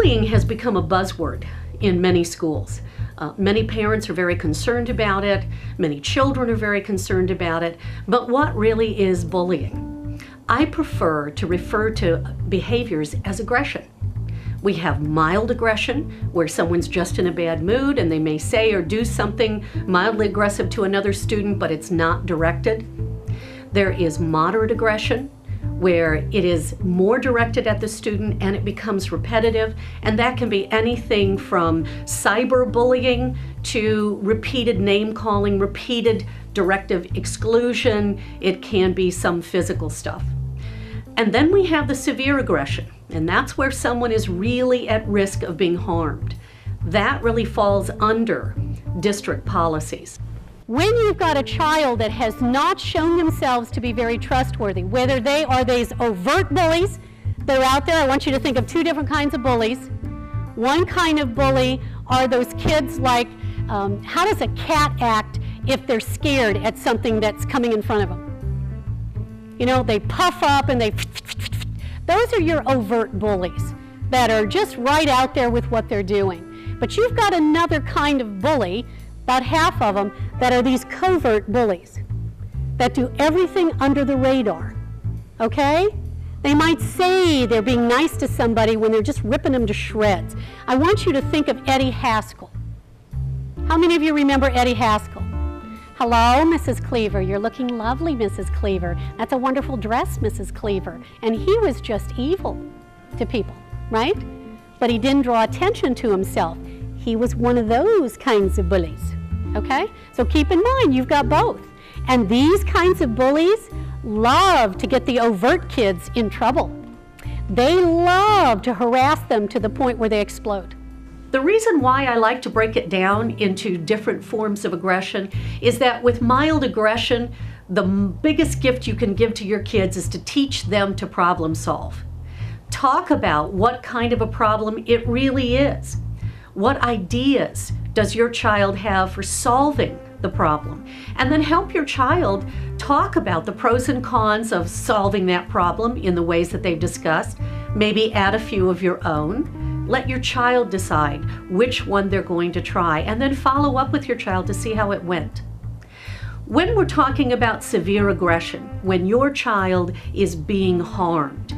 Bullying has become a buzzword in many schools. Many parents are very concerned about it. Many children are very concerned about it. But what really is bullying? I prefer to refer to behaviors as aggression. We have mild aggression, where someone's just in a bad mood and they may say or do something mildly aggressive to another student, but it's not directed. There is moderate aggression, where it is more directed at the student and it becomes repetitive, and that can be anything from cyberbullying to repeated name calling, repeated directive exclusion. It can be some physical stuff. And then we have the severe aggression, and that's where someone is really at risk of being harmed. That really falls under district policies. When you've got a child that has not shown themselves to be very trustworthy, whether they are these overt bullies that are out there, I want you to think of two different kinds of bullies. One kind of bully are those kids like, how does a cat act if they're scared at something that's coming in front of them? You know, they puff up and those are your overt bullies that are just right out there with what they're doing. But you've got another kind of bully, about half of them, that are these covert bullies that do everything under the radar, okay? They might say they're being nice to somebody when they're just ripping them to shreds. I want you to think of Eddie Haskell. How many of you remember Eddie Haskell? Hello, Mrs. Cleaver. You're looking lovely, Mrs. Cleaver. That's a wonderful dress, Mrs. Cleaver. And he was just evil to people, right? But he didn't draw attention to himself. He was one of those kinds of bullies, okay? So keep in mind, you've got both. And these kinds of bullies love to get the overt kids in trouble. They love to harass them to the point where they explode. The reason why I like to break it down into different forms of aggression is that with mild aggression, the biggest gift you can give to your kids is to teach them to problem solve. Talk about what kind of a problem it really is. What ideas does your child have for solving the problem? And then help your child talk about the pros and cons of solving that problem in the ways that they've discussed. Maybe add a few of your own. Let your child decide which one they're going to try, and then follow up with your child to see how it went. When we're talking about severe aggression, when your child is being harmed,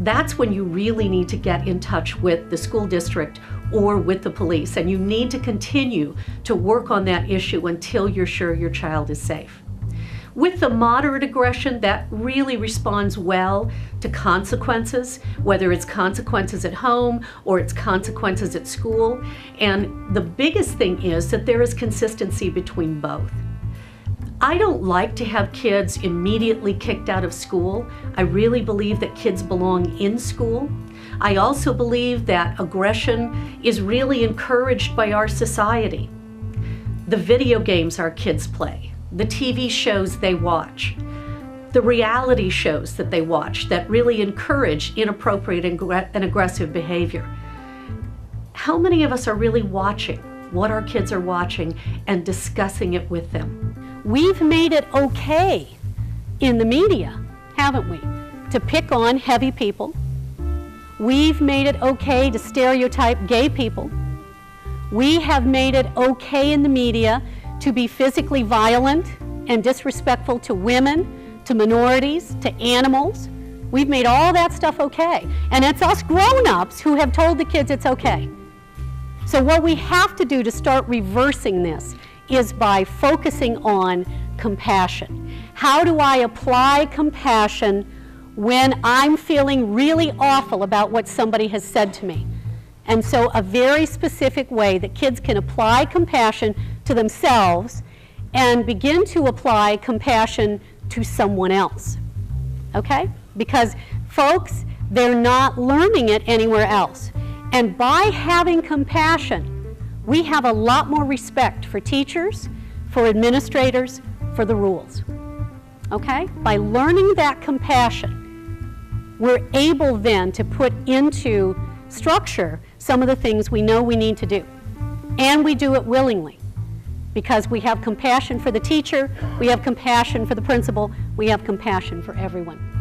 that's when you really need to get in touch with the school district or with the police, and you need to continue to work on that issue until you're sure your child is safe. With the moderate aggression, that really responds well to consequences, whether it's consequences at home or it's consequences at school. And the biggest thing is that there is consistency between both. I don't like to have kids immediately kicked out of school. I really believe that kids belong in school. I also believe that aggression is really encouraged by our society. The video games our kids play, the TV shows they watch, the reality shows that they watch that really encourage inappropriate and aggressive behavior. How many of us are really watching what our kids are watching and discussing it with them? We've made it okay in the media, haven't we, to pick on heavy people. We've made it okay to stereotype gay people. We have made it okay in the media to be physically violent and disrespectful to women, to minorities, to animals. We've made all that stuff okay. And it's us grown-ups who have told the kids it's okay. So what we have to do to start reversing this is by focusing on compassion. How do I apply compassion when I'm feeling really awful about what somebody has said to me? And so a very specific way that kids can apply compassion to themselves and begin to apply compassion to someone else, okay? Because folks, they're not learning it anywhere else. And by having compassion, we have a lot more respect for teachers, for administrators, for the rules, okay? By learning that compassion, we're able then to put into structure some of the things we know we need to do. And we do it willingly because we have compassion for the teacher, we have compassion for the principal, we have compassion for everyone.